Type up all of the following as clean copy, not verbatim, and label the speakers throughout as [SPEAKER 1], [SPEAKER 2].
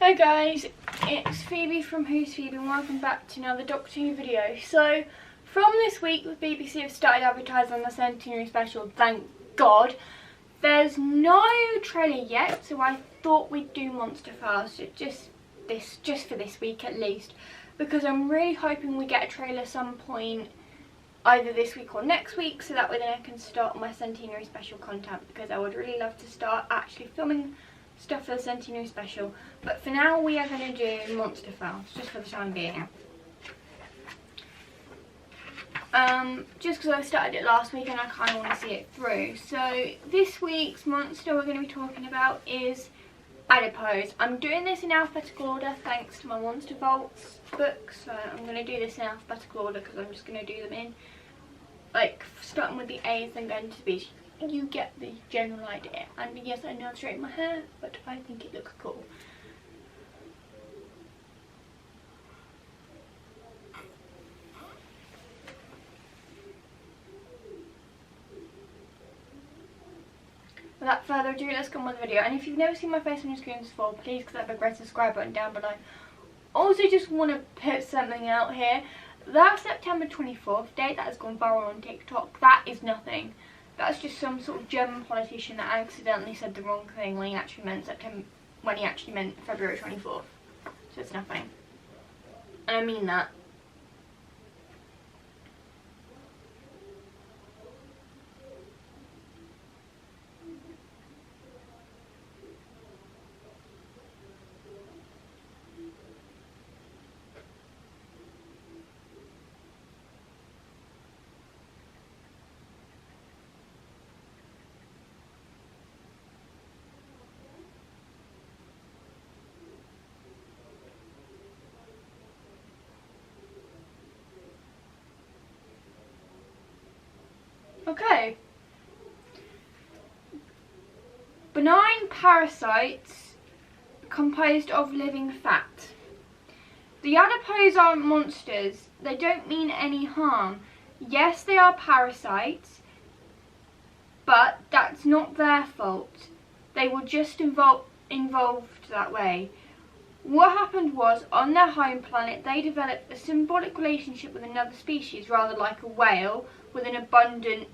[SPEAKER 1] Hi guys, it's Phoebe from Who's Phoebe and welcome back to another Doctor Who video. So, from this week the BBC have started advertising on the centenary special, thank God. There's no trailer yet, so I thought we'd do Monster Fast, just for this week at least. Because I'm really hoping we get a trailer some point either this week or next week, so that way then I can start my centenary special content, because I would really love to start actually filming stuff for the centenary special. But for now we are going to do Monster Fast, just for the time being. Just because I started it last week and I kind of want to see it through. So this week's monster we're going to be talking about is Adipose. I'm doing this in alphabetical order thanks to my Monster Vaults book, so I'm going to do this in alphabetical order because I'm just going to do them in, like, starting with the A's and going to the B's. You get the general idea. And yes, I know I've straightened my hair, but I think it looks cool. Without further ado, let's go on with the video. And if you've never seen my face on your screens before, please click the red subscribe button down below. Also, just want to put something out here. That September 24th date that has gone viral on TikTok, that is nothing. That's just some sort of German politician that accidentally said the wrong thing when he actually meant February 24th. So it's nothing. And I mean that. Okay. Benign parasites composed of living fat. The adipose aren't monsters. They don't mean any harm. Yes, they are parasites, but that's not their fault. They were just involved that way. What happened was, on their home planet, they developed a symbiotic relationship with another species, rather like a whale, with an abundance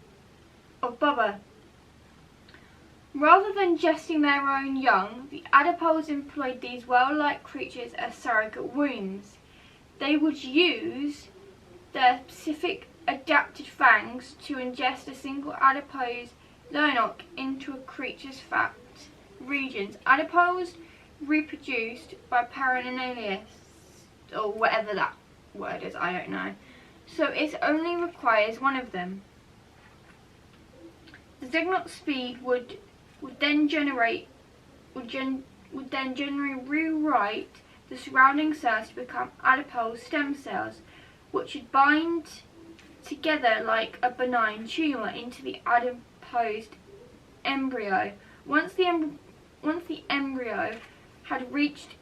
[SPEAKER 1] of blubber. Rather than gesting their own young, the adipose employed these whale-like creatures as surrogate wombs. They would use their specific adapted fangs to ingest a single adipose lonoc into a creature's fat regions. Adipose reproduced by paranalia, or whatever that word is, I don't know. So it only requires one of them. The signal speed would then generally rewrite the surrounding cells to become adipose stem cells, which would bind together like a benign tumour into the adiposed embryo. Once the embryo had reached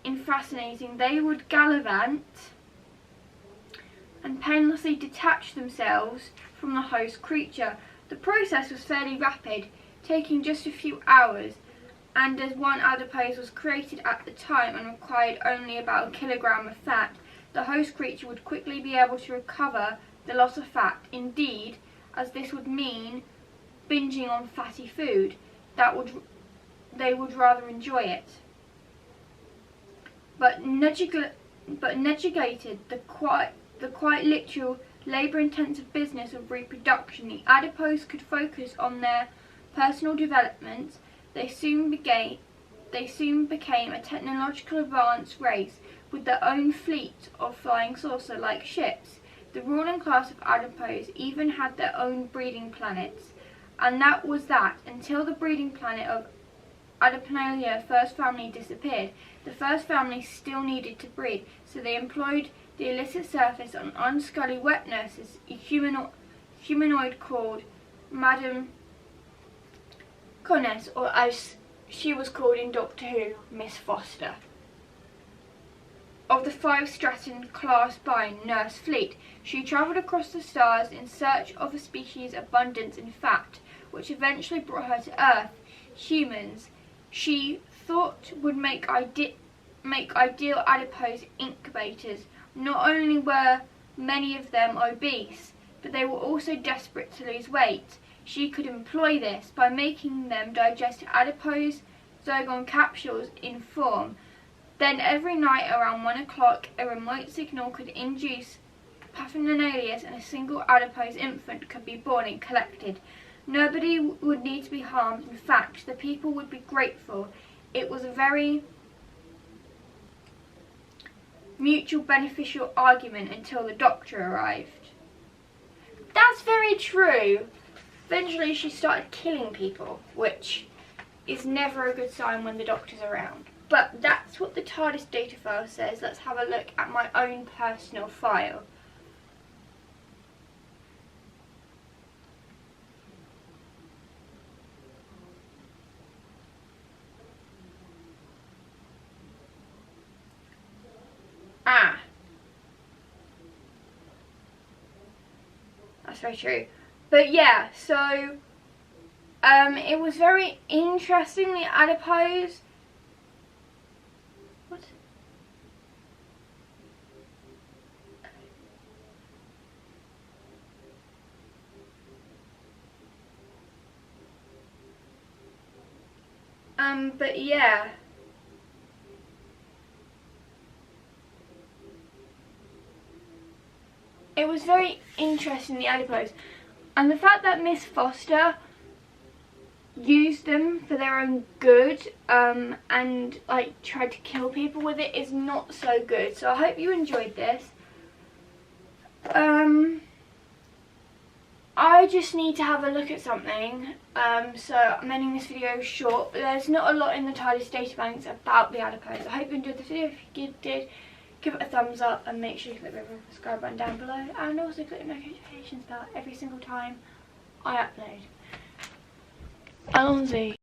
[SPEAKER 1] in fascinating, they would gallivant and painlessly detach themselves from the host creature. The process was fairly rapid, taking just a few hours, and as one adipose was created at the time and required only about a kilogram of fat, the host creature would quickly be able to recover the loss of fat. Indeed, as this would mean binging on fatty food, they would rather enjoy it. But negated the quite literal, labour-intensive business of reproduction. The adipose could focus on their personal development. They soon became a technological advanced race with their own fleet of flying saucer-like ships. The ruling class of adipose even had their own breeding planets, and that was that until the breeding planet of Adipanalia first family disappeared. The first family still needed to breed, so they employed the illicit surface on unscully wet nurses, a humanoid called Madame Conness, or as she was called in Doctor Who, Miss Foster. Of the 5 Straton class by Nurse Fleet, she travelled across the stars in search of a species abundant in fat, which eventually brought her to Earth. Humans. She thought would make ideal adipose incubators. Not only were many of them obese, but they were also desperate to lose weight. She could employ this by making them digest adipose Zogon capsules in form. Then every night around 1 o'clock, a remote signal could induce paraphernalia and a single adipose infant could be born and collected. Nobody would need to be harmed. In fact, the people would be grateful. It was a very mutual beneficial argument until the doctor arrived. That's very true. Eventually she started killing people, which is never a good sign when the doctor's around. But that's what the TARDIS data file says. Let's have a look at my own personal file. That's very true. But yeah, so it was very interesting, the adipose. What? But yeah. It was very interesting, the adipose. And the fact that Miss Foster used them for their own good and like tried to kill people with it is not so good. So I hope you enjoyed this. I just need to have a look at something. So I'm ending this video short. There's not a lot in the TARDIS databanks about the adipose. I hope you enjoyed this video. If you did, give it a thumbs up and make sure you click the subscribe button down below, and also click the notifications bell every single time I upload. Allons-y.